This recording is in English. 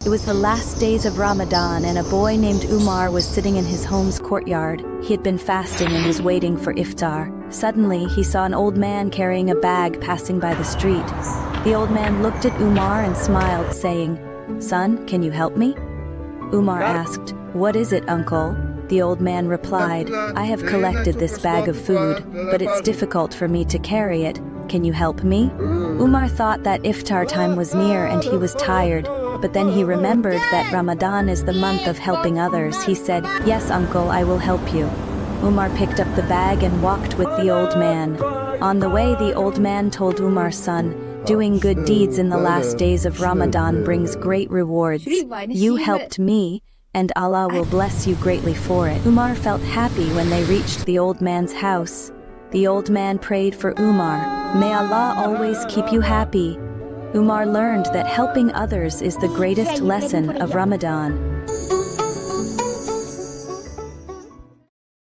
It was the last days of Ramadan, and a boy named Umar was sitting in his home's courtyard. He had been fasting and was waiting for iftar. Suddenly, he saw an old man carrying a bag passing by the street. The old man looked at Umar and smiled, saying, "Son, can you help me?" Umar asked, "What is it, uncle?" The old man replied, "I have collected this bag of food, but it's difficult for me to carry it. Can you help me?" Umar thought that iftar time was near and he was tired, but then he remembered that Ramadan is the month of helping others. He said, "Yes, uncle, I will help you." Umar picked up the bag and walked with the old man. On the way, the old man told Umar's son, "Doing good deeds in the last days of Ramadan brings great rewards. You helped me, and Allah will bless you greatly for it." Umar felt happy when they reached the old man's house. The old man prayed for Umar, "May Allah always keep you happy." Umar learned that helping others is the greatest lesson of Ramadan.